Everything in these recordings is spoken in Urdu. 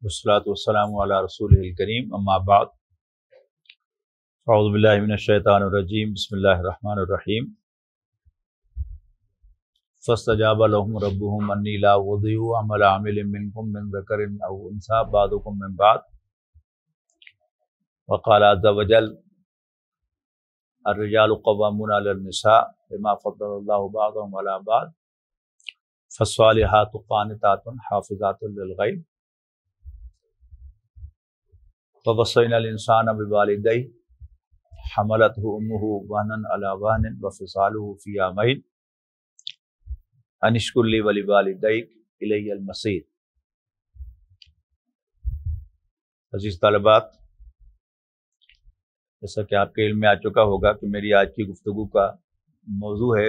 والصلاة والسلام علی رسولہ الکریم اما بعد اعوذ باللہ من الشیطان الرجیم بسم اللہ الرحمن الرحیم فاستجاب لهم ربهم انی لا اضیع عمل عامل منکم من ذکر او انثی بعضکم من بعض وقال عز وجل الرجال قوامون علی النساء بما فضل اللہ بعضهم علی بعض فالصالحات قانتات حافظات للغیب ووصینا الانسان بوالدیہ حملته امه وهنا على وهن وفصاله في عامين ان اشکر لی ولوالدیک الی المصیر۔ عزیز طالبات، جیسا کہ آپ کے علم میں آ چکا ہوگا کہ میری آج کی گفتگو کا موضوع ہے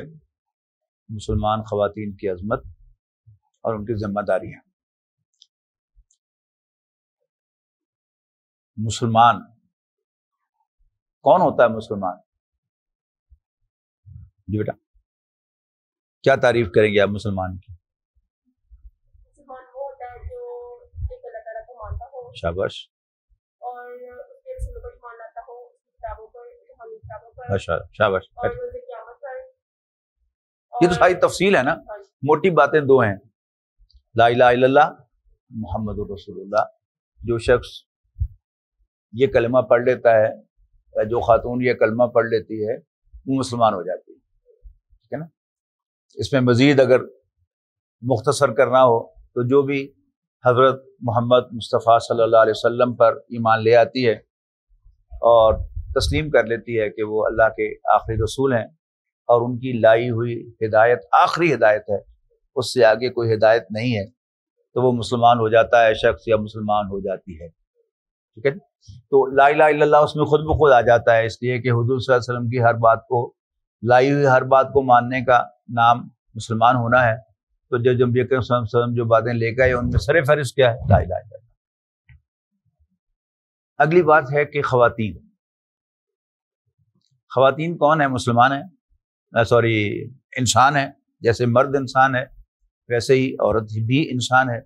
مسلمان خواتین کی عظمت اور ان کی ذمہ داریاں۔ مسلمان کون ہوتا ہے؟ مسلمان جی بیٹا کیا تعریف کریں گے آپ مسلمان کی؟ شاباش، شاباش، یہ تو ساری تفصیل ہے نا، موٹی باتیں دو ہیں، لا الہ الا اللہ محمد رسول اللہ۔ جو شخص یہ کلمہ پڑھ لیتا ہے یا جو خاتون یہ کلمہ پڑھ لیتی ہے وہ مسلمان ہو جاتی ہے، ٹھیک ہے نا۔ اس میں مزید اگر مختصر کرنا ہو تو جو بھی حضرت محمد مصطفیٰ صلی اللہ علیہ وسلم پر ایمان لے آتی ہے اور تسلیم کر لیتی ہے کہ وہ اللہ کے آخری رسول ہیں اور ان کی لائی ہوئی ہدایت آخری ہدایت ہے، اس سے آگے کوئی ہدایت نہیں ہے، تو وہ مسلمان ہو جاتا ہے شخص یا مسلمان ہو جاتی ہے، ٹھیک ہے۔ تو لا الہ الا اللہ اس میں خود بخود آ جاتا ہے، اس لیے کہ حضور صلی اللہ علیہ وسلم کی ہر بات کو، لائی ہوئی ہر بات کو ماننے کا نام مسلمان ہونا ہے۔ تو جو نبی اکرم صلی اللہ علیہ وسلم جو باتیں لے کے آئے ان میں سر فہرست کیا ہے؟ لا الہ الا اللہ۔ اگلی بات ہے کہ خواتین کون ہیں؟ مسلمان ہیں، انسان ہیں، جیسے مرد انسان ہے ویسے ہی عورت بھی انسان ہے۔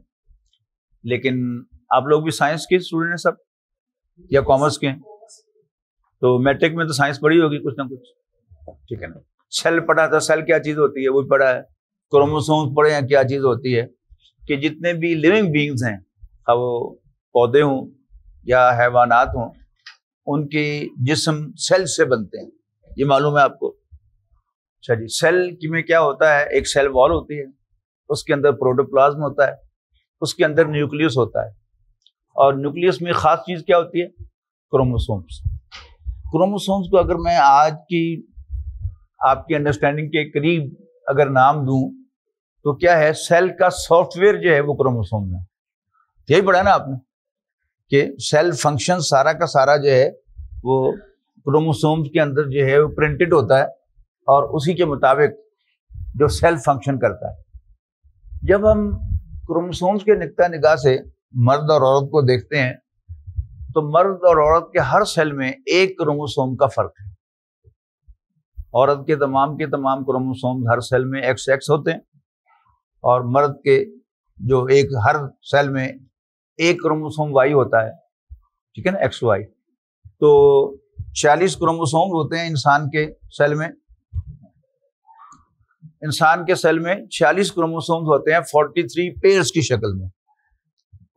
لیکن آپ لوگ بھی سائنس کے اسٹوڈنٹ ہیں سب یا کامرس کے ہیں؟ تو میٹرک میں تو سائنس پڑھی ہوگی کچھ نہ کچھ، ٹھیک ہے نا۔ سیل پڑھا تھا، سیل کیا چیز ہوتی ہے وہ بھی پڑھا ہے، کروموسومز پڑھے ہیں کیا چیز ہوتی ہے، کہ جتنے بھی لیونگ بینگز ہیں، خواہ وہ پودے ہوں یا حیوانات ہوں، ان کی جسم سیل سے بنتے ہیں، یہ معلوم ہے آپ کو؟ اچھا جی، سیل میں کیا ہوتا ہے؟ ایک سیل وال ہوتی ہے، اس کے اندر پروٹوپلازم ہوتا ہے، اس کے اندر نیوکلیس ہوتا ہے، اور نیوکلیس میں خاص چیز کیا ہوتی ہے؟ کروموسومز۔ کروموسومز کو اگر میں آج کی آپ کی انڈرسٹینڈنگ کے قریب اگر نام دوں تو کیا ہے؟ سیل کا سافٹ ویئر جو ہے وہ کروموسوم ہے۔ یہی پڑھا نا آپ نے کہ سیل فنکشن سارا کا سارا جو ہے وہ کروموسومز کے اندر جو ہے وہ پرنٹڈ ہوتا ہے اور اسی کے مطابق جو سیل فنکشن کرتا ہے۔ جب ہم کروموسومز کے نقطہ نگاہ سے مرد اور عورت کو دیکھتے ہیں تو مرد اور عورت کے ہر سیل میں ایک کروموسوم کا فرق ہے۔ عورت کے تمام کروموسوم ہر سیل میں ایکس ایکس ہوتے ہیں، اور مرد کے جو ہر سیل میں ایک کروموسوم وائی ہوتا ہے، ٹھیک ہے نا، ایکس وائی۔ تو 46 کروموسوم ہوتے ہیں انسان کے سیل میں، انسان کے سیل میں 46 کروموسوم ہوتے ہیں 43 پیئرز کی شکل میں۔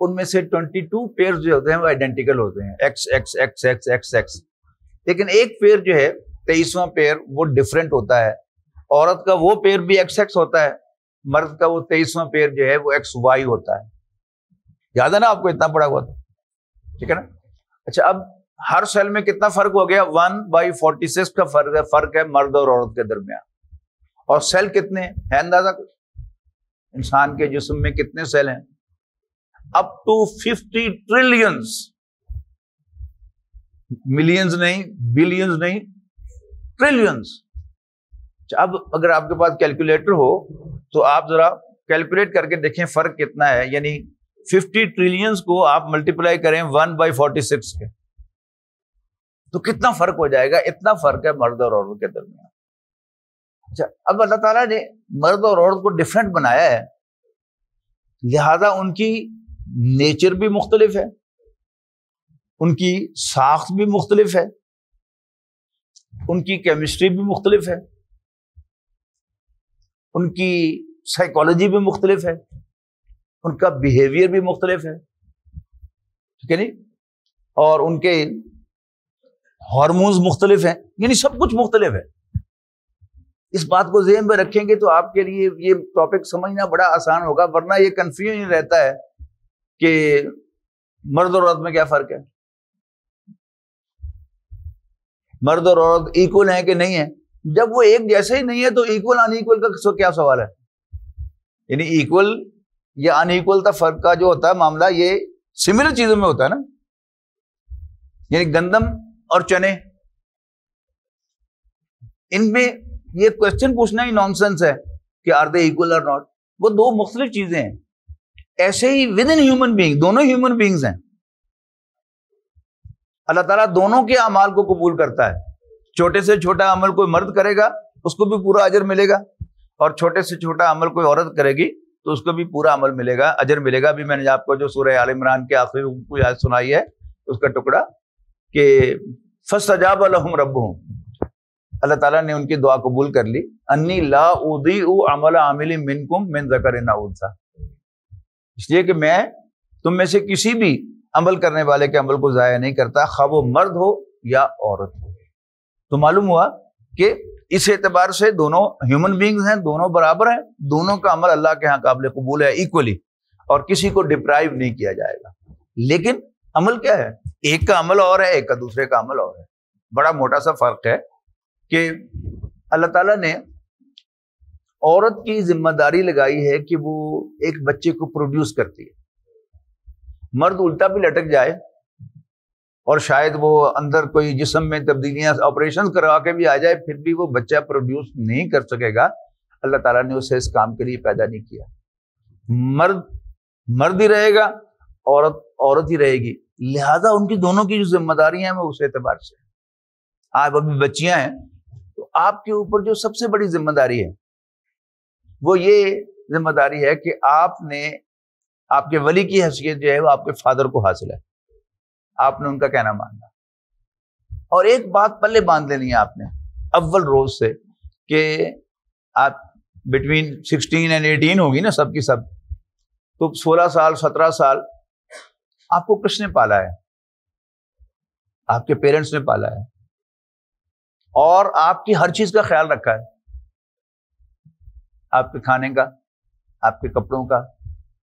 ان میں سے 22 پیئرز جو ہوتے ہیں وہ آئیڈینٹیکل ہوتے ہیں، x x x x x x, لیکن ایک پیئر جو ہے 23واں پیئر وہ ڈفرینٹ ہوتا ہے۔ عورت کا وہ پیئر بھی ایکس ایکس ہوتا ہے، مرد کا وہ 23واں پیئر جو ہے وہ ایکس وائی ہوتا ہے۔ یاد ہے نا آپ کو؟ اتنا پڑا ہوا تھا، ٹھیک ہے نا۔ اچھا، اب ہر سیل میں کتنا فرق ہو گیا؟ 1/46 کا فرق ہے مرد اور عورت کے درمیان۔ اور سیل کتنے ہیں اندازہ کچھ؟ انسان کے جسم میں کتنے سیل ہیں؟ اپ ٹو 50 ٹریلینز، ملینز نہیں، بلینز نہیں، ٹریلینز۔ اب اگر آپ کے پاس کیلکولیٹر ہو تو آپ ذرا کیلکولیٹ کر کے دیکھیں فرق کتنا ہے، یعنی 50 ٹریلینز کو آپ ملٹیپلائی کریں 1/46 کے تو کتنا فرق ہو جائے گا؟ اتنا فرق ہے مرد اور عورت کے درمیان۔ اچھا، اب اللہ تعالیٰ نے مرد اور عورت کو ڈفرینٹ بنایا ہے، لہذا ان کی نیچر بھی مختلف ہے، ان کی ساخت بھی مختلف ہے، ان کی کیمسٹری بھی مختلف ہے، ان کی سائیکالوجی بھی مختلف ہے، ان کا بیہیویئر بھی مختلف ہے، ٹھیک ہے نہیں، اور ان کے ہارمونز مختلف ہیں، یعنی سب کچھ مختلف ہے۔ اس بات کو ذہن میں رکھیں گے تو آپ کے لیے یہ ٹاپک سمجھنا بڑا آسان ہوگا، ورنہ یہ کنفیوژن رہتا ہے کہ مرد اور عورت میں کیا فرق ہے، مرد اور عورت ایکول ہیں کہ نہیں ہے۔ جب وہ ایک جیسے ہی نہیں ہے تو ایکول ان ایکول کا کیا سوال ہے؟ یعنی ایکول یا ان ایکول کا فرق کا جو ہوتا ہے معاملہ، یہ سملر چیزوں میں ہوتا ہے نا، یعنی گندم اور چنے، ان میں یہ کوشچن پوچھنا ہی نان سینس ہے کہ آر دے ایکول اور ناٹ، وہ دو مختلف چیزیں ہیں۔ ایسے ہی ود ان ہیومن بینگ، دونوں ہیومن بینگز ہیں، اللہ تعالیٰ دونوں کے اعمال کو قبول کرتا ہے۔ چھوٹے سے چھوٹا عمل کوئی مرد کرے گا اس کو بھی پورا اجر ملے گا، اور چھوٹے سے چھوٹا عمل کوئی عورت کرے گی تو اس کو بھی پورا عمل ملے گا، اجر ملے گا۔ ابھی میں نے آپ کو جو سورہ آل عمران کے آخری کوئی آیت سنائی ہے اس کا ٹکڑا کہ فاستجاب لهم ربهم، اللہ تعالیٰ نے ان کی دعا قبول کر لی، انی لا اضیع عمل عامل منکم من ذکر او انثی، اس لیے کہ میں تم میں سے کسی بھی عمل کرنے والے کے عمل کو ضائع نہیں کرتا، خواہ وہ مرد ہو یا عورت ہو۔ تو معلوم ہوا کہ اس اعتبار سے دونوں ہیومن بینگز ہیں، دونوں برابر ہیں، دونوں کا عمل اللہ کے ہاں قابل قبول ہے ایکولی، اور کسی کو ڈپرائیو نہیں کیا جائے گا۔ لیکن عمل کیا ہے؟ ایک کا عمل اور ہے، ایک کا دوسرے کا عمل اور ہے۔ بڑا موٹا سا فرق ہے کہ اللہ تعالیٰ نے عورت کی ذمہ داری لگائی ہے کہ وہ ایک بچے کو پروڈیوس کرتی ہے۔ مرد الٹا بھی لٹک جائے اور شاید وہ اندر کوئی جسم میں تبدیلیاں آپریشن کروا کے بھی آ جائے، پھر بھی وہ بچہ پروڈیوس نہیں کر سکے گا۔ اللہ تعالیٰ نے اسے اس کام کے لیے پیدا نہیں کیا۔ مرد مرد ہی رہے گا، عورت عورت ہی رہے گی، لہذا ان کی دونوں کی جو ذمہ داریاں ہیں وہ اس اعتبار سے۔ آپ ابھی بچیاں ہیں تو آپ کے اوپر جو سب سے بڑی ذمہ داری ہے وہ یہ ذمہ داری ہے کہ آپ نے آپ کے ولی کی حیثیت جو ہے وہ آپ کے فادر کو حاصل ہے، آپ نے ان کا کہنا ماننا۔ اور ایک بات پلے باندھ لینی ہے آپ نے اول روز سے کہ آپ بٹوین 16 and 18 ہوگی نا سب کی سب، تو 16 سال 17 سال آپ کو کس نے پالا ہے؟ آپ کے پیرنٹس نے پالا ہے، اور آپ کی ہر چیز کا خیال رکھا ہے، آپ کے کھانے کا، آپ کے کپڑوں کا،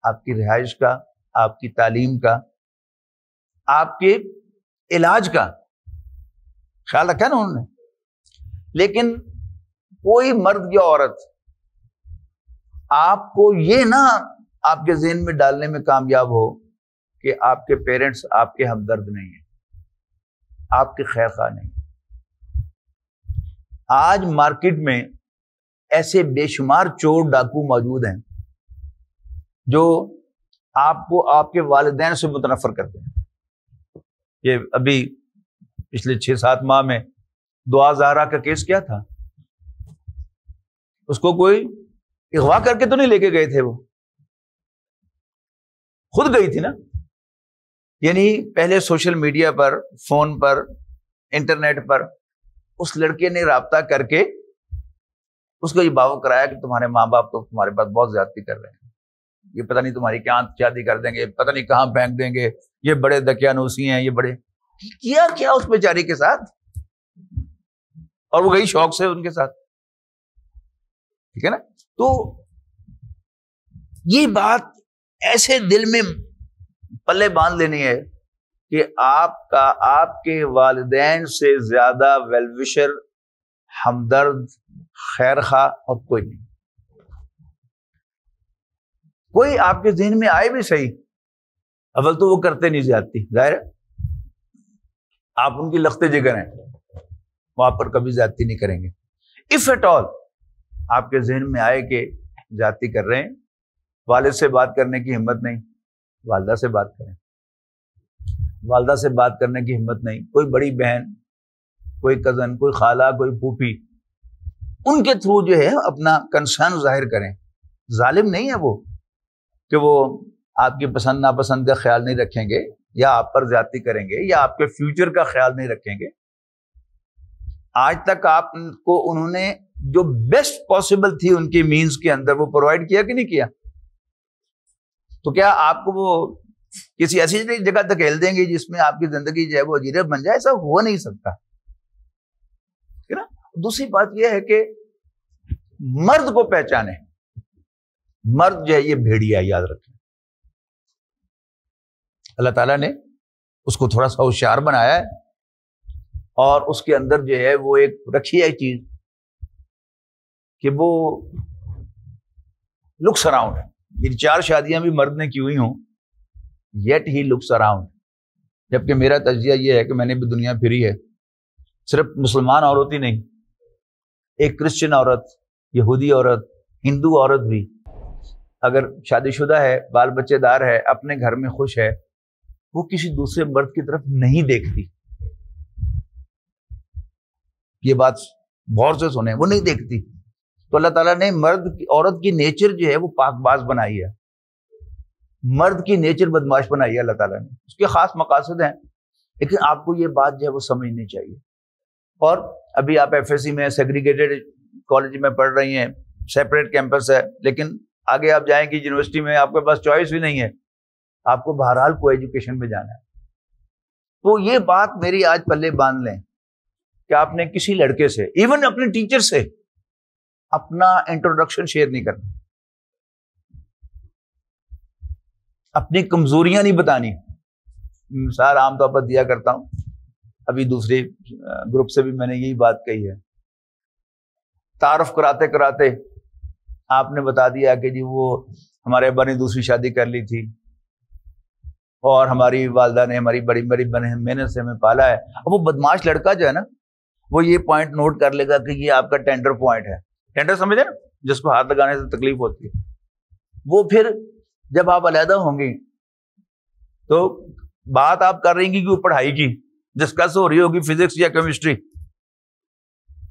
آپ کی رہائش کا، آپ کی تعلیم کا، آپ کے علاج کا خیال رکھا ہے نا انہوں نے۔ لیکن کوئی مرد یا عورت آپ کو یہ نہ آپ کے ذہن میں ڈالنے میں کامیاب ہو کہ آپ کے پیرنٹس آپ کے ہمدرد نہیں ہیں، آپ کے خیر خواہ نہیں۔ آج مارکیٹ میں ایسے بے شمار چور ڈاکو موجود ہیں جو آپ کو آپ کے والدین سے متنفر کرتے ہیں۔ یہ ابھی پچھلے 6-7 ماہ میں دعا زہرا کا کیس کیا تھا؟ اس کو کوئی اغوا کر کے تو نہیں لے کے گئے تھے، وہ خود گئی تھی نا۔ یعنی پہلے سوشل میڈیا پر، فون پر، انٹرنیٹ پر اس لڑکے نے رابطہ کر کے اس کو یہ باور کرایا کہ تمہارے ماں باپ تو تمہارے پاس بہت زیادتی کر رہے ہیں، یہ پتہ نہیں تمہاری کہاں شادی کر دیں گے، پتہ نہیں کہاں پھینک دیں گے، یہ بڑے دقیانوسی ہیں، یہ بڑے کیا کیا اس بیچاری کے ساتھ، اور وہ گئی شوق سے ان کے ساتھ، ٹھیک ہے نا۔ تو یہ بات ایسے دل میں پلے باندھ لینی ہے کہ آپ کے والدین سے زیادہ ویلوشر، ہمدرد، خیر خواہ اور کوئی نہیں۔ کوئی آپ کے ذہن میں آئے بھی صحیح، اول تو وہ کرتے نہیں زیادتی، ظاہر ہے آپ ان کی لخت جگر ہیں، وہاں پر کبھی زیادتی نہیں کریں گے۔ اف ایٹ آل آپ کے ذہن میں آئے کہ زیادتی کر رہے ہیں، والد سے بات کرنے کی ہمت نہیں، والدہ سے بات کریں۔ والدہ سے بات کرنے کی ہمت نہیں، کوئی بڑی بہن، کوئی کزن، کوئی خالہ، کوئی پھوپھی، ان کے تھرو جو ہے اپنا کنسرن ظاہر کریں۔ ظالم نہیں ہے وہ کہ وہ آپ کی پسند ناپسند کا خیال نہیں رکھیں گے، یا آپ پر زیادتی کریں گے، یا آپ کے فیوچر کا خیال نہیں رکھیں گے. آج تک آپ کو انہوں نے جو بیسٹ پاسبل تھی ان کی مینز کے اندر وہ پرووائڈ کیا کہ نہیں کیا؟ تو کیا آپ کو وہ کسی ایسی جگہ دھکیل دیں گے جس میں آپ کی زندگی جو ہے وہ اجیرت بن جائے؟ ایسا ہو نہیں سکتا ہے نا. دوسری بات یہ ہے کہ مرد کو پہچانے. مرد جو ہے یہ بھیڑیا، یاد رکھیں. اللہ تعالیٰ نے اس کو تھوڑا سا ہوشیار بنایا ہے، اور اس کے اندر جو ہے وہ ایک رکھی ہے چیز کہ وہ لکس اراؤنڈ ہے. میری 4 شادیاں بھی مرد نے کی ہوئی ہوں، یٹ ہی لکس اراؤنڈ. جبکہ میرا تجزیہ یہ ہے کہ میں نے بھی دنیا پھری ہے. صرف مسلمان عورت ہی نہیں، ایک کرسچن عورت، یہودی عورت، ہندو عورت بھی اگر شادی شدہ ہے، بال بچے دار ہے، اپنے گھر میں خوش ہے، وہ کسی دوسرے مرد کی طرف نہیں دیکھتی. یہ بات غور سے سنیں، وہ نہیں دیکھتی. تو اللہ تعالیٰ نے عورت کی نیچر جو ہے وہ پاک باز بنائی ہے، مرد کی نیچر بدماش بنائی ہے اللہ تعالیٰ نے. اس کے خاص مقاصد ہیں، لیکن آپ کو یہ بات جو ہے وہ سمجھنی چاہیے. اور ابھی آپ ایف ایس سی میں سیگریگیٹڈ کالج میں پڑھ رہی ہیں، سیپریٹ کیمپس ہے، لیکن آگے آپ جائیں گی یونیورسٹی میں، آپ کے پاس چوائس بھی نہیں ہے، آپ کو بہرحال کو ایجوکیشن میں جانا ہے. تو یہ بات میری آج پلے باندھ لیں کہ آپ نے کسی لڑکے سے، ایون اپنے ٹیچر سے، اپنا انٹروڈکشن شیئر نہیں کرنا، اپنی کمزوریاں نہیں بتانی. مثال عام طور پر دیا کرتا ہوں، ابھی دوسرے گروپ سے بھی میں نے یہی بات کہی ہے. تعارف کراتے کراتے آپ نے بتا دیا کہ جی وہ ہمارے ابا نے دوسری شادی کر لی تھی، اور ہماری والدہ نے ہماری بڑی بڑی محنت سے ہمیں پالا ہے. اب وہ بدماش لڑکا جو ہے نا، وہ یہ پوائنٹ نوٹ کر لے گا کہ یہ آپ کا ٹینڈر پوائنٹ ہے. ٹینڈر سمجھے نا، جس کو ہاتھ لگانے سے تکلیف ہوتی ہے. وہ پھر جب آپ علیحدہ ہوں گی تو بات آپ کر رہی گی کہ وہ پڑھائی کی ڈسکس ہو رہی ہوگی، فزکس یا کیمسٹری،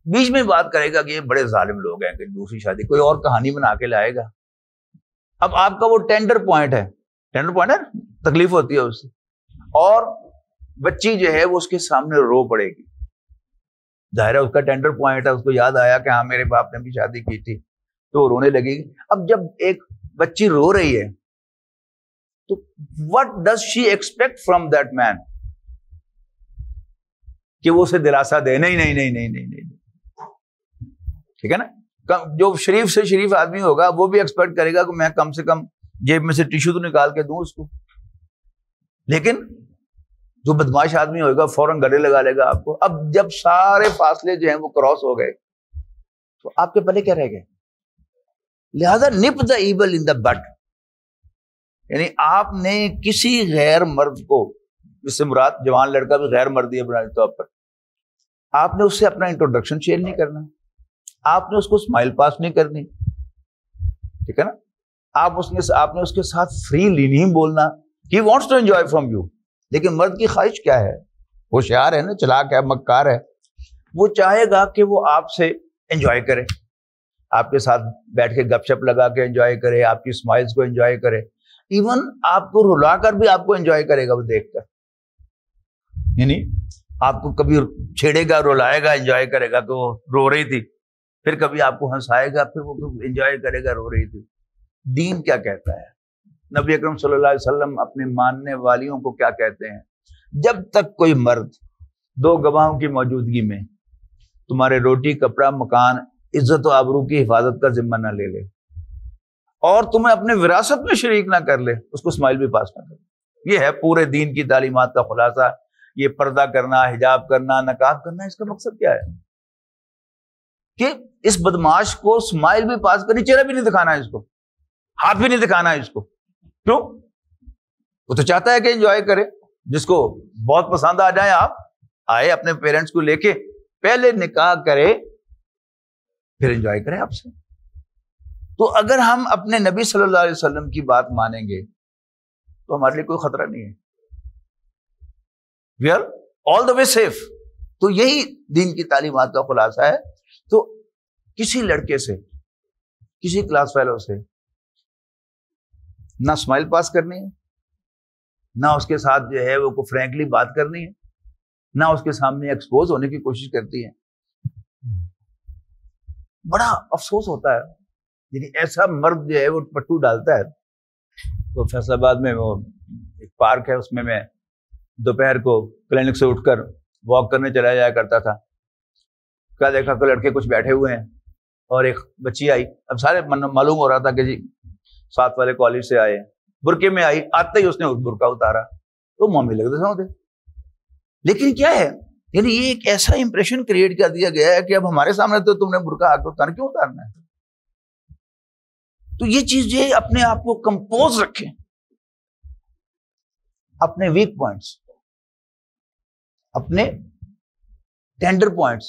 بیچ میں بات کرے گا کہ یہ بڑے ظالم لوگ ہیں کہ دوسری شادی، کوئی اور کہانی بنا کے لائے گا. اب آپ کا وہ ٹینڈر پوائنٹ ہے، ٹینڈر پوائنٹ ہے، تکلیف ہوتی ہے اس سے، اور بچی جو ہے وہ اس کے سامنے رو پڑے گی. ظاہر ہے اس کا ٹینڈر پوائنٹ ہے، اس کو یاد آیا کہ ہاں میرے باپ نے بھی شادی کی تھی، تو وہ رونے لگے گی. اب جب ایک بچی رو رہی ہے تو what does she expect from that man؟ کہ وہ اسے دلاسا دے، نہیں نہیں نہیں نہیں نہیں نہیں، ٹھیک ہے نا. جو شریف سے شریف آدمی ہوگا وہ بھی ایکسپیکٹ کرے گا کہ میں کم سے کم جیب میں سے ٹیشو تو نکال کے دوں اس کو. لیکن جو بدماش آدمی ہوگا فوراً گلے لگا لے گا آپ کو. اب جب سارے فاصلے جو ہیں وہ کراس ہو گئے تو آپ کے پلے کیا رہ گئے؟ لہذا nip the evil in the bud، یعنی آپ نے کسی غیر مرد کو، جس سے مراد جوان لڑکا بھی غیر مردی ہے بنیادی طور پر، آپ نے اس سے اپنا انٹروڈکشن شیئر نہیں کرنا، آپ نے اس کو اسمائل پاس نہیں کرنی، ٹھیک ہے نا. آپ نے اس کے ساتھ فریلی نہیں بولنا. He wants to enjoy from you. لیکن مرد کی خواہش کیا ہے؟ ہوشیار ہے نا، چلاک ہے، مکار ہے. وہ چاہے گا کہ وہ آپ سے انجوائے کرے، آپ کے ساتھ بیٹھ کے گپ شپ لگا کے انجوائے کرے، آپ کی اسمائلز کو انجوائے کرے، ایون آپ کو رلا کر بھی آپ کو انجوائے کرے گا وہ دیکھ کر. یعنی آپ کو کبھی چھیڑے گا، رلائے گا، انجوائے کرے گا کہ وہ رو رہی تھی، پھر کبھی آپ کو ہنسائے گا، پھر وہ انجوائے کرے گا رو رہی تھی. دین کیا کہتا ہے؟ نبی اکرم صلی اللہ علیہ وسلم اپنے ماننے والیوں کو کیا کہتے ہیں؟ جب تک کوئی مرد 2 گواہوں کی موجودگی میں تمہارے روٹی، کپڑا، مکان، عزت و آبرو کی حفاظت کا ذمہ نہ لے لے اور تمہیں اپنے وراثت میں شریک نہ کر لے، اس کو اسمائل بھی پاس نہ کرے. یہ ہے پورے دین کی تعلیمات کا خلاصہ. یہ پردہ کرنا، حجاب کرنا، نقاب کرنا، اس کا مقصد کیا ہے؟ کہ اس بدماش کو اسمائل بھی پاس کرنی، چہرہ بھی نہیں دکھانا ہے اس کو، ہاتھ بھی نہیں دکھانا ہے اس کو. کیوں؟ وہ تو چاہتا ہے کہ انجوائے کرے. جس کو بہت پسند آ جائے، آپ آئے اپنے پیرنٹس کو لے کے، پہلے نکاح کرے پھر انجوائے کریں آپ سے. تو اگر ہم اپنے نبی صلی اللہ علیہ وسلم کی بات مانیں گے تو ہمارے لیے کوئی خطرہ نہیں ہے. We are all the way safe. تو یہی دین کی تعلیمات کا خلاصہ ہے. تو کسی لڑکے سے، کسی کلاس فیلو سے نہ اسمائل پاس کرنی ہے، نہ اس کے ساتھ جو ہے وہ کو فرینکلی بات کرنی ہے، نہ اس کے سامنے ایکسپوز ہونے کی کوشش کرتی ہے. بڑا افسوس ہوتا ہے، یعنی ایسا مرد جو ہے وہ پٹو ڈالتا ہے. تو فیصل آباد میں وہ ایک پارک ہے، اس میں دوپہر کو کلینک سے اٹھ کر واک کرنے چلا جایا کرتا تھا. کیا دیکھا کہ لڑکے کچھ بیٹھے ہوئے ہیں اور ایک بچی آئی. اب سارے معلوم ہو رہا تھا کہ جی ساتھ والے کالج سے آئے، برقعے میں آئی. آتے ہی اس نے برقع اتارا تو مومی لگتے سمجھتے. لیکن کیا ہے، یعنی یہ ایک ایسا امپریشن کریٹ کر دیا گیا ہے کہ اب ہمارے سامنے تو تم نے برقع آ کے کیوں اتارنا ہے. تو یہ چیز جو ہے اپنے آپ کو کمپوز رکھیں، اپنے ویک پوائنٹس، اپنے ٹینڈر پوائنٹس،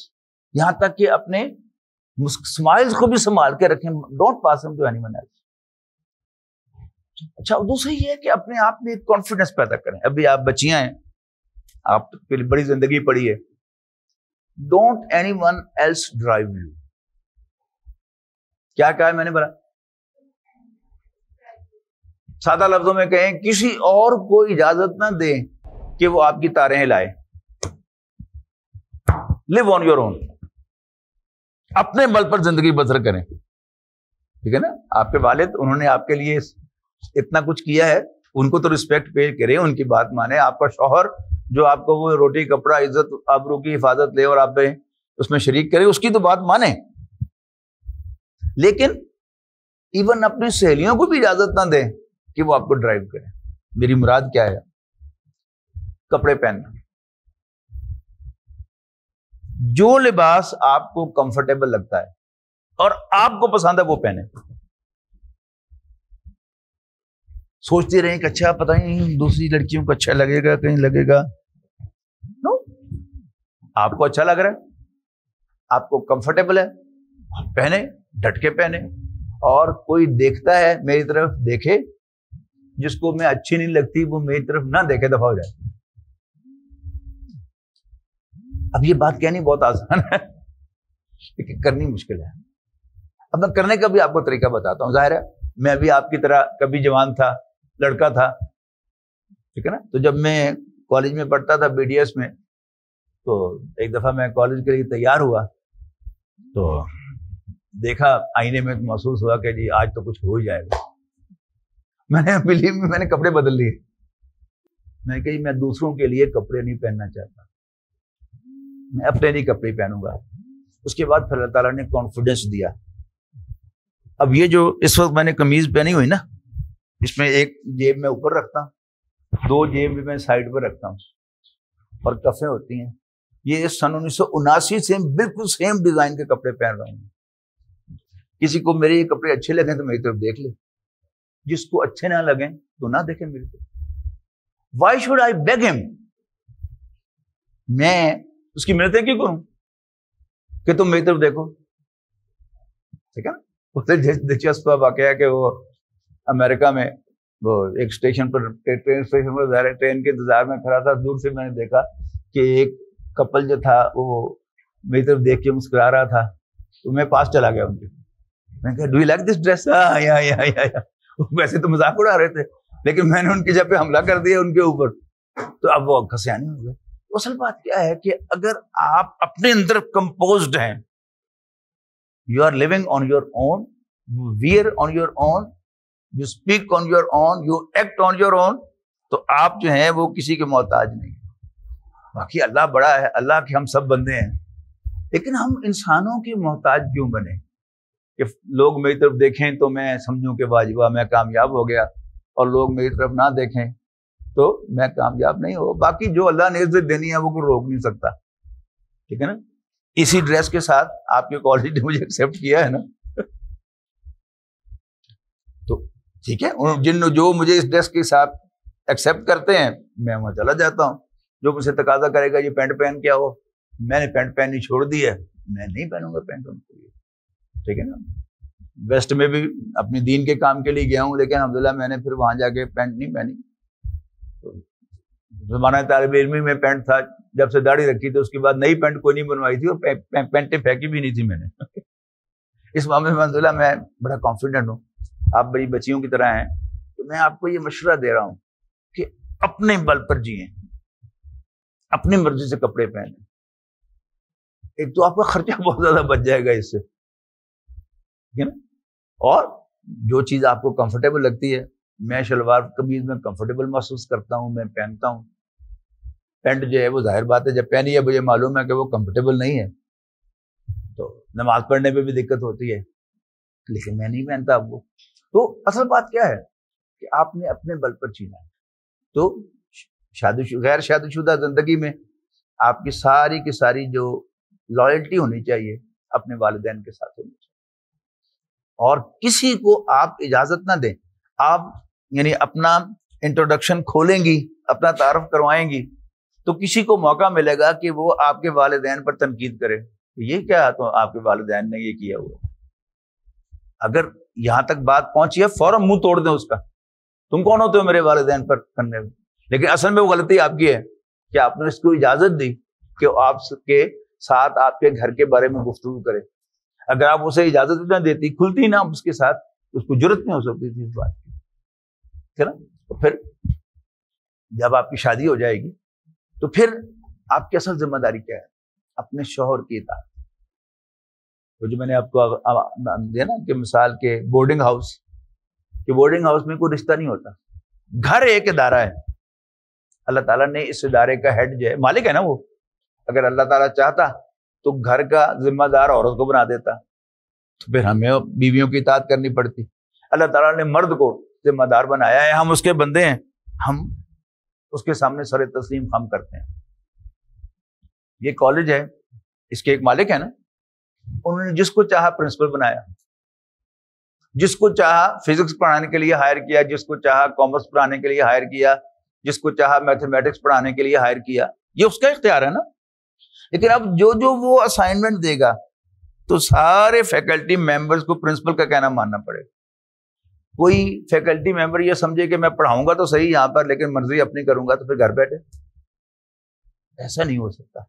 یہاں تک کہ اپنے اسمائلز کو بھی سنبھال کے رکھیں. Don't pass them to anyone else. اچھا، دوسری یہ ہے کہ اپنے آپ میں کانفیڈنس پیدا کریں. ابھی آپ بچیاں ہیں، آپ پھر بڑی زندگی پڑی ہے. Don't any one else drive you. کیا کہا ہے میں نے بولا؟ سادہ لفظوں میں کہیں، کسی اور کو اجازت نہ دیں کہ وہ آپ کی تاریں ہلائے. لیو آن یور اون. اپنے بل پر زندگی بسر کریں. ٹھیک ہے نا؟ آپ کے والد، انہوں نے آپ کے لیے اتنا کچھ کیا ہے، ان کو تو رسپیکٹ پے کریں، ان کی بات مانیں. آپ کا شوہر جو آپ کو وہ روٹی کپڑا عزت آبرو کی حفاظت لے اور آپ اس میں شریک کرے، اس کی تو بات مانیں. لیکن ایون اپنی سہیلیوں کو بھی اجازت نہ دیں کہ وہ آپ کو ڈرائیو کریں. میری مراد کیا ہے؟ کپڑے پہننا. جو لباس آپ کو کمفرٹیبل لگتا ہے اور آپ کو پسند ہے وہ پہنے. سوچتے رہیں کہ اچھا پتہ نہیں دوسری لڑکیوں کو اچھا لگے گا، کہیں لگے گا. نو، آپ کو اچھا لگ رہا ہے، آپ کو کمفرٹیبل ہے، آپ پہنے، ڈٹ کے پہنے. اور کوئی دیکھتا ہے میری طرف دیکھے، جس کو میں اچھی نہیں لگتی وہ میری طرف نہ دیکھے، دفعہ ہو جائے. اب یہ بات کہنی بہت آسان ہے لیکن کرنی مشکل ہے. اب میں کرنے کا بھی آپ کو طریقہ بتاتا ہوں. ظاہر ہے میں بھی آپ کی طرح کبھی جوان تھا، لڑکا تھا، ٹھیک ہے نا. تو جب میں کالج میں پڑھتا تھا بی ڈی ایس میں، تو ایک دفعہ میں کالج کے لیے تیار ہوا تو دیکھا آئینے میں، محسوس ہوا کہ جی آج تو کچھ ہو ہی جائے گا. میں نے کپڑے بدل لیے. میں نے کہا میں دوسروں کے لیے کپڑے نہیں پہننا چاہتا، میں اپنے لیے کپڑے پہنوں گا. اس کے بعد پھر اللہ تعالیٰ نے کانفیڈنس دیا. اب یہ جو اس وقت میں نے قمیض پہنی ہوئی نا، اس میں ایک جیب میں اوپر رکھتا ہوں، دو جیب میں سائڈ پہ رکھتا ہوں اور کفیں ہوتی ہیں. یہ سن 1979 سے بالکل سیم ڈیزائن کے کپڑے پہن رہا ہوں. کسی کو میرے یہ کپڑے اچھے لگیں تو میری طرف دیکھ لے، جس کو اچھے نہ لگیں تو نہ دیکھیں میری طرف. وائی شوڈ آئی بیگ ہم؟ میں اس کی منتیں کیوں کروں کہ تم میری طرف دیکھو؟ ٹھیک ہے نا. دلچسپ واقعہ ہے کہ وہ امریکہ میں وہ ایک اسٹیشن پر، ٹرین اسٹیشن پر ٹرین کے انتظار میں کھڑا تھا. دور سے میں نے دیکھا کہ ایک کپل جو تھا وہ میری طرف دیکھ کے مسکرا رہا تھا. تو میں پاس چلا گیا ان کے. میں کہا do you like this dress? ویسے تو مذاق اڑا رہے تھے لیکن میں نے ان کی جب پہ حملہ کر دیا ان کے اوپر تو اب وہ کھسیانی ہو گئے. اصل بات کیا ہے کہ اگر آپ اپنے اندر کمپوزڈ ہیں، you are living on your own, you wear on your own, you speak on your own, you act on your own, تو آپ جو ہیں وہ کسی کے محتاج نہیں. باقی اللہ بڑا ہے، اللہ کے ہم سب بندے ہیں، لیکن ہم انسانوں کے محتاج کیوں بنے کہ لوگ میری طرف دیکھیں تو میں سمجھوں کہ واجبہ میں کامیاب ہو گیا، اور لوگ میری طرف نہ دیکھیں تو میں کامیاب نہیں ہو. باقی جو اللہ نے عزت دینی ہے وہ کوئی روک نہیں سکتا. ٹھیک ہے نا. اسی ڈریس کے ساتھ آپ کے کالج نے مجھے ایکسیپٹ کیا ہے نا تو ٹھیک ہے. جو مجھے اس ڈریس کے ساتھ ایکسیپٹ کرتے ہیں میں وہاں چلا جاتا ہوں. جو مجھ سے تقاضا کرے گا یہ پینٹ پہن کے آؤ، میں نے پینٹ پہننی چھوڑ دی ہے، میں نہیں پہنوں گا پینٹ ان کے لیے. ٹھیک ہے نا. ویسٹ میں بھی اپنی دین کے کام کے لیے گیا ہوں لیکن الحمدللہ میں نے پھر وہاں جا کے پینٹ نہیں پہنی. زمانہ طالب علمی میں پینٹ تھا، جب سے داڑھی رکھی تھی اس کے بعد نئی پینٹ کوئی نہیں بنوائی تھی اور پینٹیں پھینکی بھی نہیں تھی میں نے. اس معاملے میں الحمدللہ میں بڑا کانفیڈنٹ ہوں. آپ بڑی بچیوں کی طرح ہیں تو میں آپ کو یہ مشورہ دے رہا ہوں کہ اپنے بل پر جئیں، اپنی مرضی سے کپڑے پہنیں. ایک تو آپ کا خرچہ بہت زیادہ بچ جائے گا اس سے، ٹھیک ہے نا. اور جو چیز آپ کو کمفرٹیبل لگتی ہے، میں شلوار قمیض میں کمفرٹیبل محسوس کرتا ہوں، میں پہنتا ہوں. پینٹ جو ہے وہ ظاہر بات ہے جب پہنی ہے مجھے معلوم ہے کہ وہ کمفرٹیبل نہیں ہے تو نماز پڑھنے میں بھی دقت ہوتی ہے، لیکن میں نہیں پہنتا اب وہ. تو اصل بات کیا ہے کہ آپ نے اپنے بل پر جینا ہے. تو غیر شادی شدہ زندگی میں آپ کی ساری کی ساری جو لائلٹی ہونی چاہیے اپنے والدین کے ساتھ ہونی چاہیے، اور کسی کو آپ اجازت نہ دیں. آپ یعنی اپنا انٹروڈکشن کھولیں گی، اپنا تعارف کروائیں گی، تو کسی کو موقع ملے گا کہ وہ آپ کے والدین پر تنقید کرے، یہ کیا تو آپ کے والدین نے یہ کیا ہوا. اگر یہاں تک بات پہنچی ہے فوراً منہ توڑ دیں اس کا، تم کون ہوتے ہو میرے والدین پر کرنے میں. لیکن اصل میں وہ غلطی آپ کی ہے کہ آپ نے اس کو اجازت دی کہ آپ کے ساتھ آپ کے گھر کے بارے میں گفتگو کرے. اگر آپ اسے اجازت نہ دیتی، کھلتی نہ اس کے ساتھ، اس کو جرت نہیں ہو سکتی تھی اس بات کی، ٹھیک ہے نا. تو پھر جب آپ کی شادی ہو جائے گی تو پھر آپ کی اصل ذمہ داری کیا ہے؟ اپنے شوہر کی اطاعت. تو جو میں نے آپ کو دیا نا کہ مثال کے بورڈنگ ہاؤس، کہ بورڈنگ ہاؤس میں کوئی رشتہ نہیں ہوتا، گھر ایک ادارہ ہے. اللہ تعالیٰ نے اس ادارے کا ہیڈ جو ہے مالک ہے نا وہ، اگر اللہ تعالیٰ چاہتا تو گھر کا ذمہ دار عورت کو بنا دیتا، تو پھر ہمیں بیویوں کی اطاعت کرنی پڑتی. اللہ تعالیٰ نے مرد کو ذمہ دار بنایا ہے، ہم اس کے بندے ہیں، ہم اس کے سامنے سر تسلیم خم کرتے ہیں. یہ کالج ہے، اس کے ایک مالک ہے نا، انہوں نے جس کو چاہا پرنسپل بنایا، جس کو چاہا فزکس پڑھانے کے لیے ہائر کیا، جس کو چاہا کامرس پڑھانے کے لیے ہائر کیا، جس کو چاہا میتھمیٹکس پڑھانے کے لیے ہائر کیا. یہ اس کا اختیار ہے نا. لیکن اب جو وہ اسائنمنٹ دے گا تو سارے فیکلٹی ممبرز کو پرنسپل کا کہنا ماننا پڑے گا. کوئی فیکلٹی ممبر یہ سمجھے کہ میں پڑھاؤں گا تو صحیح یہاں پر، لیکن مرضی اپنی کروں گا، تو پھر گھر بیٹھے. ایسا نہیں ہو سکتا.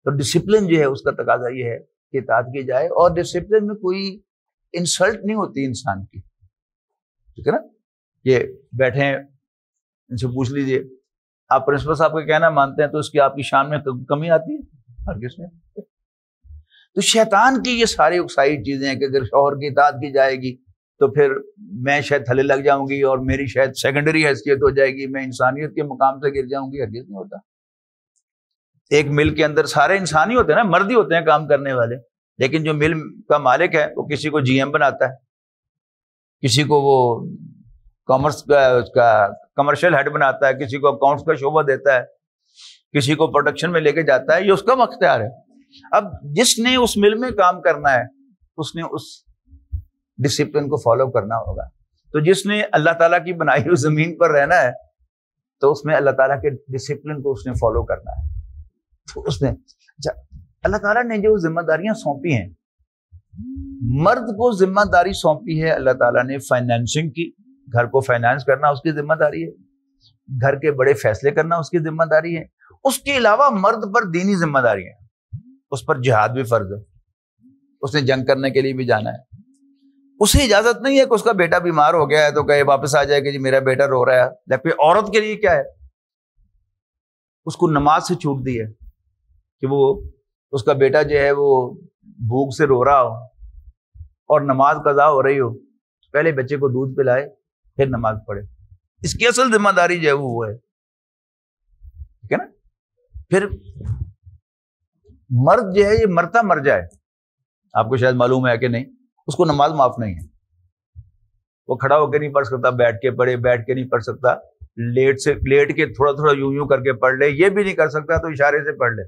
تو ڈسپلن جو ہے اس کا تقاضا یہ ہے کہ اطاعت کی جائے، اور ڈسپلن میں کوئی انسلٹ نہیں ہوتی انسان کی، ٹھیک ہے نا. یہ بیٹھے ہیں، ان سے پوچھ لیجئے آپ پرنسپل صاحب کا کہنا مانتے ہیں تو اس کی آپ کی شان میں کمی آتی ہے؟ ہرگز نہیں. تو شیطان کی یہ ساری اکسائی چیزیں ہیں کہ اگر شوہر کی اطاعت کی جائے گی تو پھر میں شاید تھلے لگ جاؤں گی اور میری شاید سیکنڈری حیثیت ہو جائے گی، میں انسانیت کے مقام سے گر جاؤں گی. ہرگز نہیں ہوتا. ایک مل کے اندر سارے انسان ہی ہوتے ہیں نا، مرد ہی ہوتے ہیں کام کرنے والے، لیکن جو مل کا مالک ہے وہ کسی کو جی ایم بناتا ہے، کسی کو وہ کامرس کا اس کا کمرشل ہیڈ بناتا ہے، کسی کو اکاؤنٹس کا شعبہ دیتا ہے، کسی کو پروڈکشن میں لے کے جاتا ہے. یہ اس کا اختیار ہے. اب جس نے اس مل میں کام کرنا ہے اس نے اس ڈسپلن کو فالو کرنا ہوگا. تو جس نے اللہ تعالیٰ کی بنائی ہوئی زمین پر رہنا ہے تو اس میں اللہ تعالیٰ کے ڈسپلن کو اس نے فالو کرنا ہے. تو اس نے اللہ تعالیٰ نے جو ذمہ داریاں سونپی ہیں، مرد کو ذمہ داری سونپی ہے اللہ تعالیٰ نے فائنینسنگ کی، گھر کو فائنانس کرنا اس کی ذمہ داری ہے، گھر کے بڑے فیصلے کرنا اس کی ذمہ داری ہے. اس کے علاوہ مرد پر دینی ذمہ داری ہے، اس پر جہاد بھی فرض ہے، اس نے جنگ کرنے کے لیے بھی جانا ہے. اسے اجازت نہیں ہے کہ اس کا بیٹا بیمار ہو گیا ہے تو کہے واپس آ جائے کہ جی میرا بیٹا رو رہا ہے. لیکن عورت کے لیے کیا ہے؟ اس کو نماز سے چھوٹ دی ہے کہ وہ اس کا بیٹا جو ہے وہ بھوک سے رو رہا ہو اور نماز قضا ہو رہی ہو، پہلے بچے کو دودھ پلائے پھر نماز پڑھے. اس کی اصل ذمہ داری جو ہے وہ ہے، ٹھیک ہے نا. پھر مرد جو ہے یہ مرتا مر جائے، آپ کو شاید معلوم ہے کہ نہیں، اس کو نماز معاف نہیں ہے. وہ کھڑا ہو کے نہیں پڑھ سکتا، بیٹھ کے پڑھے، بیٹھ کے نہیں پڑھ سکتا، لیٹ کے تھوڑا تھوڑا یوں یوں کر کے پڑھ لے، یہ بھی نہیں کر سکتا تو اشارے سے پڑھ لے،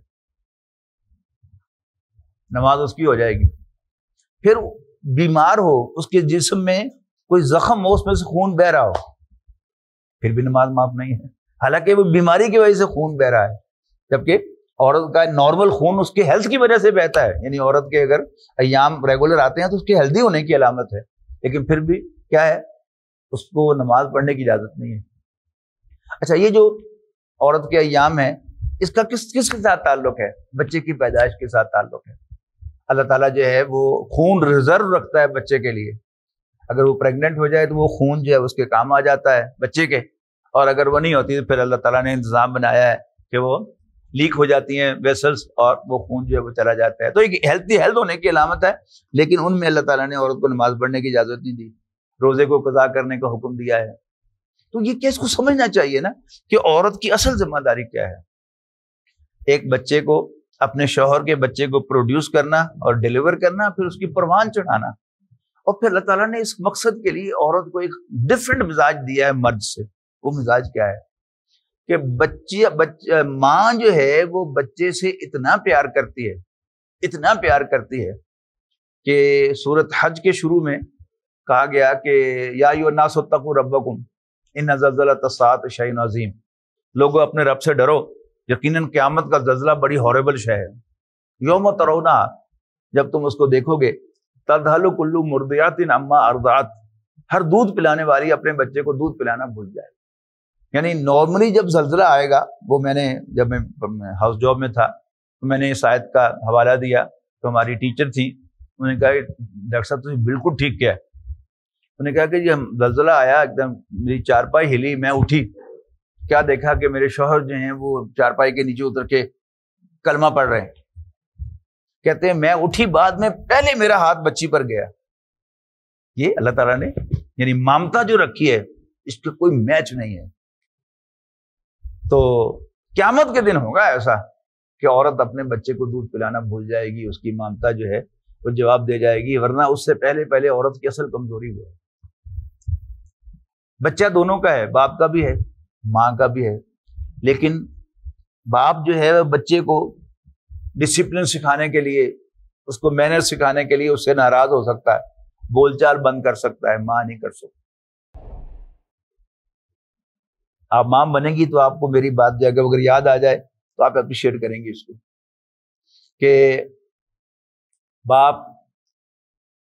نماز اس کی ہو جائے گی. پھر بیمار ہو، اس کے جسم میں کوئی زخم ہو، اس میں سے خون بہ رہا ہو، پھر بھی نماز معاف نہیں ہے، حالانکہ وہ بیماری کی وجہ سے خون بہ رہا ہے. جبکہ عورت کا نارمل خون اس کے ہیلتھ کی وجہ سے بہتا ہے، یعنی عورت کے اگر ایام ریگولر آتے ہیں تو اس کے ہیلدی ہونے کی علامت ہے، لیکن پھر بھی کیا ہے، اس کو نماز پڑھنے کی اجازت نہیں ہے. اچھا، یہ جو عورت کے ایام ہے اس کا کس کے ساتھ تعلق ہے؟ بچے کی پیدائش کے ساتھ تعلق ہے. اللہ تعالیٰ جو ہے وہ خون ریزرو رکھتا ہے بچے کے لیے. اگر وہ پریگننٹ ہو جائے تو وہ خون جو ہے اس کے کام آ جاتا ہے بچے کے، اور اگر وہ نہیں ہوتی تو پھر اللہ تعالیٰ نے انتظام بنایا ہے کہ وہ لیک ہو جاتی ہیں ویسلز اور وہ خون جو ہے وہ چلا جاتا ہے. تو ایک ہیلتھ ہونے کی علامت ہے، لیکن ان میں اللہ تعالیٰ نے عورت کو نماز پڑھنے کی اجازت نہیں دی، روزے کو قضا کرنے کا حکم دیا ہے. تو یہ کیس کو سمجھنا چاہیے نا کہ عورت کی اصل ذمہ داری کیا ہے. ایک بچے کو، اپنے شوہر کے بچے کو پروڈیوس کرنا اور ڈیلیور کرنا، پھر اس کی پروان چڑھانا. اور پھر اللہ تعالیٰ نے اس مقصد کے لیے عورت کو ایک ڈفرینٹ مزاج دیا ہے مرد سے. وہ مزاج کیا ہے کہ ماں جو ہے وہ بچے سے اتنا پیار کرتی ہے کہ سورۃ حج کے شروع میں کہا گیا کہ یا ایھا الناس اتقوا ربکم ان زلزلۃ الساعۃ شیء عظیم. لوگوں اپنے رب سے ڈرو، یقیناً قیامت کا زلزلہ بڑی ہاربل شے ہے. یوم ترونہ، جب تم اس کو دیکھو گے، تذہل کل مرضعۃ عما ارضعت، ہر دودھ پلانے والی اپنے بچے کو دودھ پلانا بھول جائے. یعنی نارملی جب زلزلہ آئے گا، وہ جب میں ہاؤس جاب میں تھا تو میں نے اس آیت کا حوالہ دیا تو ہماری ٹیچر تھی، انہوں نے کہا ڈاکٹر صاحب تم بالکل ٹھیک کیا ہے. انہوں نے کہا کہ جب زلزلہ آیا ایک دم میری چارپائی ہلی، میں اٹھی، کیا دیکھا کہ میرے شوہر جو ہیں وہ چارپائی کے نیچے اتر کے کلمہ پڑھ رہے ہیں. کہتے ہیں میں اٹھی، بعد میں پہلے میرا ہاتھ بچی پر گیا. یہ اللہ تعالیٰ نے یعنی ممتا جو رکھی ہے اس کا کوئی میچ نہیں ہے. تو قیامت کے دن ہوگا ایسا کہ عورت اپنے بچے کو دودھ پلانا بھول جائے گی، اس کی ممتا جو ہے وہ جواب دے جائے گی، ورنہ اس سے پہلے عورت کی اصل کمزوری وہ ہے. بچہ دونوں کا ہے، باپ کا بھی ہے ماں کا بھی ہے، لیکن باپ جو ہے بچے کو ڈسپلن سکھانے کے لیے، اس کو مینر سکھانے کے لیے اس سے ناراض ہو سکتا ہے، بول چال بند کر سکتا ہے، ماں نہیں کر سکتی. آپ ماں بنے گی تو آپ کو میری بات جو اگر یاد آ جائے تو آپ اپریشیٹ کریں گے اس کو کہ باپ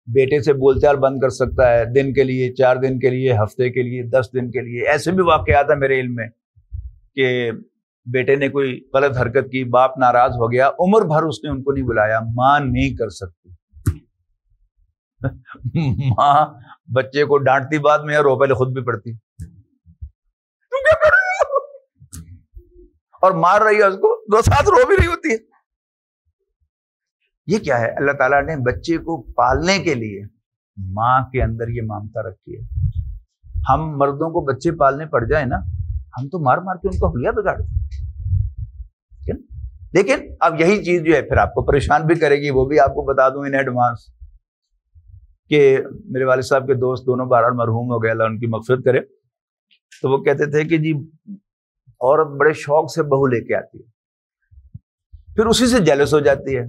بیٹے سے بول چال بند کر سکتا ہے دن کے لیے، 4 دن کے لیے، ہفتے کے لیے، 10 دن کے لیے. ایسے بھی واقعات ہیں میرے علم میں کہ بیٹے نے کوئی غلط حرکت کی، باپ ناراض ہو گیا، عمر بھر اس نے ان کو نہیں بلایا. ماں نہیں کر سکتی. ماں بچے کو ڈانٹتی بعد میں اور رو پہلے خود بھی پڑتی اور مار رہی ہے اس کو، 2 ساتھ رو بھی رہی ہوتی ہے. یہ کیا ہے؟ اللہ تعالیٰ نے بچے کو پالنے کے لیے ماں کے اندر یہ ممتا رکھی ہے. ہم مردوں کو بچے پالنے پڑ جائیں نا، ہم تو مار مار کے ان کا حلیہ بگاڑ دیں. لیکن اب یہی چیز جو ہے پھر آپ کو پریشان بھی کرے گی، وہ بھی آپ کو بتا دوں ان ایڈوانس کہ میرے والد صاحب کے دوست دونوں بہرحال مرحوم ہو گئے، اللہ ان کی مغفرت کرے. تو وہ کہتے تھے کہ جی عورت بڑے شوق سے بہو لے کے آتی ہے، پھر اسی سے جیلس ہو جاتی ہے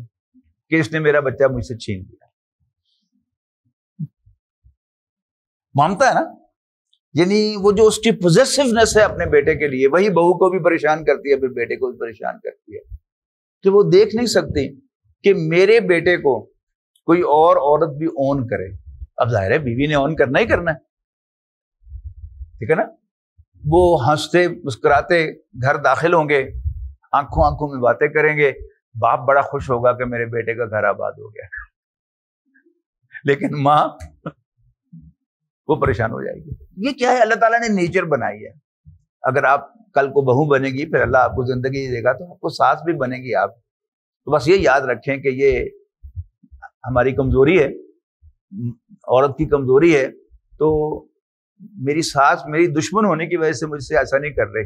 کہ اس نے میرا بچہ مجھ سے چھین لیا. مانتا ہے نا، یعنی وہ جو اس کی پوزیسونیس ہے اپنے بیٹے کے لیے، وہی بہو کو بھی پریشان کرتی ہے، پھر بیٹے کو بھی پریشان کرتی ہے کہ وہ دیکھ نہیں سکتی کہ میرے بیٹے کو کوئی اور عورت بھی اون کرے. اب ظاہر ہے بیوی نے اون کرنا ہی کرنا ہے، ٹھیک ہے نا. وہ ہنستے مسکراتے گھر داخل ہوں گے، آنکھوں میں باتیں کریں گے، باپ بڑا خوش ہوگا کہ میرے بیٹے کا گھر آباد ہو گیا. لیکن ماں وہ پریشان ہو جائے گی. یہ کیا ہے؟ اللہ تعالیٰ نے نیچر بنائی ہے. اگر آپ کل کو بہو بنے گی، پھر اللہ آپ کو زندگی دے گا تو آپ کو ساس بھی بنے گی آپ. تو بس یہ یاد رکھیں کہ یہ ہماری کمزوری ہے، عورت کی کمزوری ہے. تو میری ساس میری دشمن ہونے کی وجہ سے مجھ سے ایسا نہیں کر رہی،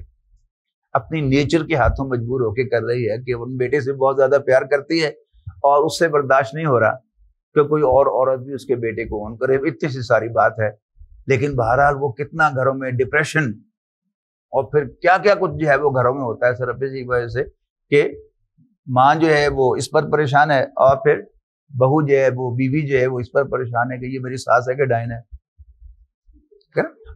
اپنی نیچر کے ہاتھوں مجبور ہو کے کر رہی ہے کہ ان بیٹے سے بہت زیادہ پیار کرتی ہے اور اس سے برداشت نہیں ہو رہا کہ کوئی اور عورت بھی اس کے بیٹے کو اون کرے. اتنی سی ساری بات ہے. لیکن بہرحال وہ کتنا گھروں میں ڈپریشن اور پھر کیا کیا کچھ جو ہے وہ گھروں میں ہوتا ہے صرف اسی وجہ سے کہ ماں جو ہے وہ اس پر پریشان ہے اور پھر بہو جو ہے وہ بیوی جو ہے وہ اس پر پریشان ہے کہ یہ میری ساس ہے کہ ڈائن ہے.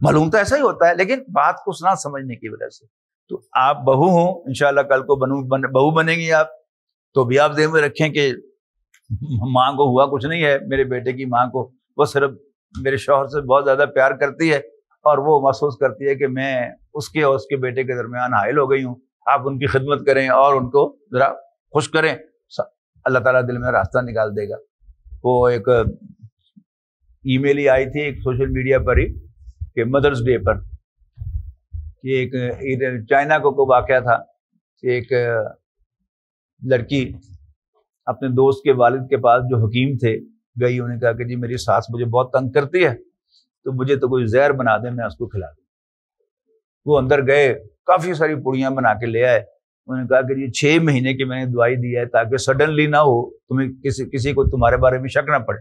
معلوم تو ایسا ہی ہوتا ہے، لیکن بات کو نہ سمجھنے کی وجہ سے. تو آپ بہو ہوں، انشاءاللہ کل کو بہو بنیں گی آپ، تو بھی آپ ذہن میں رکھیں کہ ماں کو ہوا کچھ نہیں ہے. میرے بیٹے کی ماں کو وہ صرف میرے شوہر سے بہت زیادہ پیار کرتی ہے اور وہ محسوس کرتی ہے کہ میں اس کے اور اس کے بیٹے کے درمیان حائل ہو گئی ہوں. آپ ان کی خدمت کریں اور ان کو ذرا خوش کریں، اللہ تعالیٰ دل میں راستہ نکال دے گا. وہ ایک ای میل ہی آئی تھی ایک سوشل میڈیا پر ہی کہ مدرس ڈے پر کہ ایک چائنا کو واقعہ تھا کہ ایک لڑکی اپنے دوست کے والد کے پاس جو حکیم تھے گئی، انہوں نے کہا کہ جی میری ساس مجھے بہت تنگ کرتی ہے تو مجھے تو کوئی زہر بنا دے میں اس کو کھلا دوں۔ وہ اندر گئے، کافی ساری پوڑیاں بنا کے لے آئے۔ انہوں نے کہا کہ یہ 6 مہینے کی میں نے دوائی دی ہے تاکہ سڈنلی نہ ہو، تمہیں کسی کو تمہارے بارے میں شک نہ پڑے،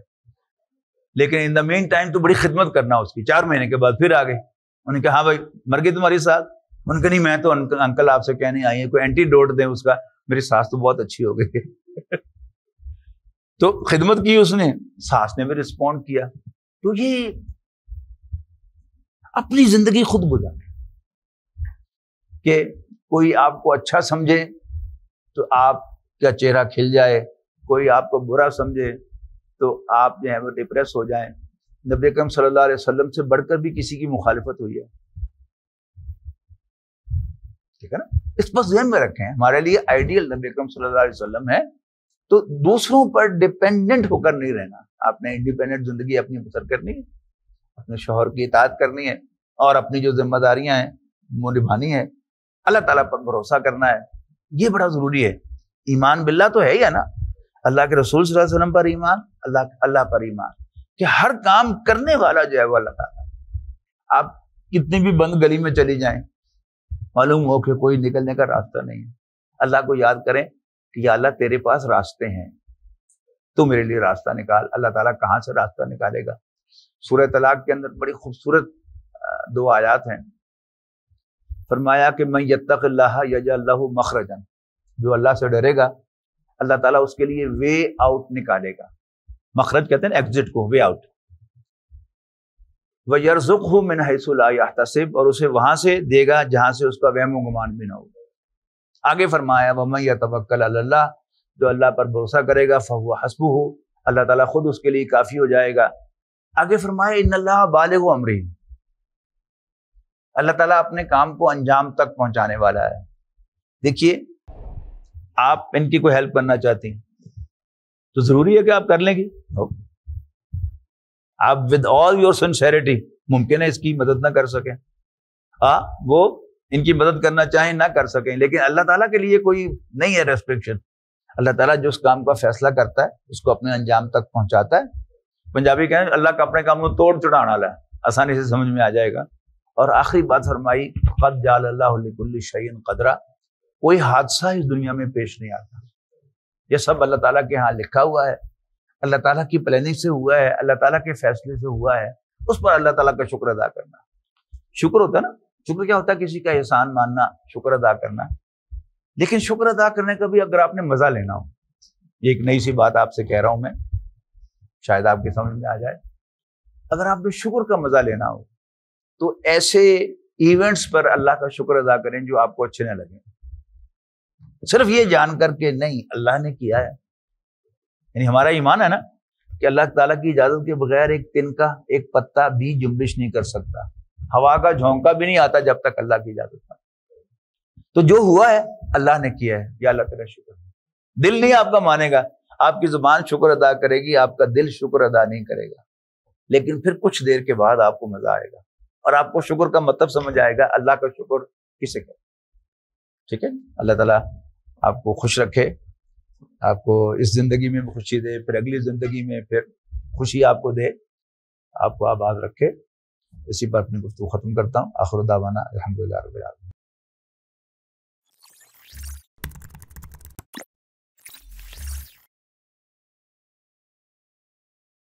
لیکن ان دا مین ٹائم تو بڑی خدمت کرنا اس کی۔ 4 مہینے کے بعد پھر آ گئے، انہوں نے کہا ہاں بھائی مر گئی تمہاری ساس؟ انہوں نے کہا نہیں، میں تو انکل آپ سے کہنے آئی ہیں کوئی اینٹی ڈوٹ دیں اس کا، میری ساس تو بہت اچھی ہو گئی۔ تو خدمت کی اس نے، ساس نے بھی رسپونڈ کیا۔ تو یہ اپنی زندگی خود گزارے کہ کوئی آپ کو اچھا سمجھے تو آپ کا چہرہ کھل جائے، کوئی آپ کو برا سمجھے تو آپ جو ہے وہ ڈپریس ہو جائیں۔ نبی اکرم صلی اللہ علیہ وسلم سے بڑھ کر بھی کسی کی مخالفت ہوئی ہے، ٹھیک ہے نا؟ اس پر ذہن میں رکھیں، ہمارے لیے آئیڈیل نبی اکرم صلی اللہ علیہ وسلم ہے، تو دوسروں پر ڈپینڈنٹ ہو کر نہیں رہنا، آپ نے انڈیپینڈنٹ زندگی اپنی بسر کرنی ہے، اپنے شوہر کی اطاعت کرنی ہے، اور اپنی جو ذمہ داریاں ہیں وہ نبھانی ہے، اللہ تعالیٰ پر بھروسہ کرنا ہے، یہ بڑا ضروری ہے۔ ایمان باللہ تو ہے ہی ہے نا، اللہ کے رسول صلی اللہ علیہ وسلم پر ایمان، اللہ پر ایمان، کہ ہر کام کرنے والا جو ہے وہ اللہ تعالیٰ۔ آپ کتنی بھی بند گلی میں چلی جائیں، معلوم ہو کہ کوئی نکلنے کا راستہ نہیں ہے، اللہ کو یاد کریں کہ یا اللہ تیرے پاس راستے ہیں، تو میرے لیے راستہ نکال۔ اللہ تعالیٰ کہاں سے راستہ نکالے گا؟ سورہ طلاق کے اندر بڑی خوبصورت 2 آیات ہیں، فرمایا کہ من یتق اللہ یجعل لہ مخرجا، جو اللہ سے ڈرے گا اللہ تعالیٰ اس کے لیے وے آؤٹ نکالے گا۔ مخرج کہتے ہیں ایگزٹ کو، وے آؤٹ۔ وَيَرْزُقْهُ مِنْ حَيْثُ لَا يَحْتَسِبْ، اور اسے وہاں سے دے گا جہاں سے اس کا وہم و گمان بھی نہ ہو۔ آگے فرمایا وَمَن يَتَوَكَّلْ عَلَى اللَّهِ، جو اللہ پر بھروسہ کرے گا فَهُوَ حَسْبُهُ، اللہ تعالیٰ خود اس کے لیے کافی ہو جائے گا۔ آگے فرمایا إِنَّ اللَّهَ بَالِغُ أَمْرِهِ، اللہ تعالیٰ اپنے کام کو انجام تک پہنچانے والا ہے۔ دیکھیے آپ ان کی کوئی ہیلپ کرنا چاہتی ہیں تو ضروری ہے کہ آپ کر لیں گی؟ آپ ود آل یور سنسیریٹی ممکن ہے اس کی مدد نہ کر سکیں، ہاں وہ ان کی مدد کرنا چاہیں نہ کر سکیں، لیکن اللہ تعالیٰ کے لیے کوئی نہیں ہے ریسٹرکشن۔ اللہ تعالیٰ جو اس کام کا فیصلہ کرتا ہے اس کو اپنے انجام تک پہنچاتا ہے۔ پنجابی کہیں اللہ کا اپنے کام کو توڑ چڑھانا والا ہے، آسانی سے سمجھ میں آ جائے گا۔ اور آخری بات فرمائی قد جعل اللہ لکل شیء قدرا، کوئی حادثہ اس دنیا میں پیش نہیں آتا، یہ سب اللہ تعالیٰ کے ہاں لکھا ہوا ہے، اللہ تعالیٰ کی پلاننگ سے ہوا ہے، اللہ تعالیٰ کے فیصلے سے ہوا ہے، اس پر اللہ تعالیٰ کا شکر ادا کرنا۔ شکر ہوتا ہے نا، شکر کیا ہوتا ہے؟ کسی کا احسان ماننا، شکر ادا کرنا۔ لیکن شکر ادا کرنے کا بھی اگر آپ نے مزہ لینا ہو، یہ ایک نئی سی بات آپ سے کہہ رہا ہوں میں، شاید آپ کی سمجھ میں آ جائے، اگر آپ نے شکر کا مزہ لینا ہو تو ایسے ایونٹس پر اللہ کا شکر ادا کریں جو آپ کو اچھے نہ لگیں، صرف یہ جان کر کہ نہیں اللہ نے کیا ہے۔ یعنی ہمارا ایمان ہے نا کہ اللہ تعالیٰ کی اجازت کے بغیر ایک تنکا، ایک پتا بھی جنبش نہیں کر سکتا، ہوا کا جھونکا بھی نہیں آتا جب تک اللہ کی اجازت نہ۔ تو جو ہوا ہے اللہ نے کیا ہے، یا اللہ تعالیٰ شکر۔ دل نہیں آپ کا مانے گا، آپ کی زبان شکر ادا کرے گی، آپ کا دل شکر ادا نہیں کرے گا، لیکن پھر کچھ دیر کے بعد آپ کو مزہ آئے گا اور آپ کو شکر کا مطلب سمجھ آئے گا، اللہ کا شکر کسے کہتے ہیں۔ ٹھیک ہے، اللہ تعالیٰ آپ کو خوش رکھے، آپ کو اس زندگی میں بھی خوشی دے، پھر اگلی زندگی میں پھر خوشی آپ کو دے، آپ کو آباد رکھے۔ اسی پر اپنی گفتگو ختم کرتا ہوں۔ آخر دعوانا الحمدللہ رب العالمین۔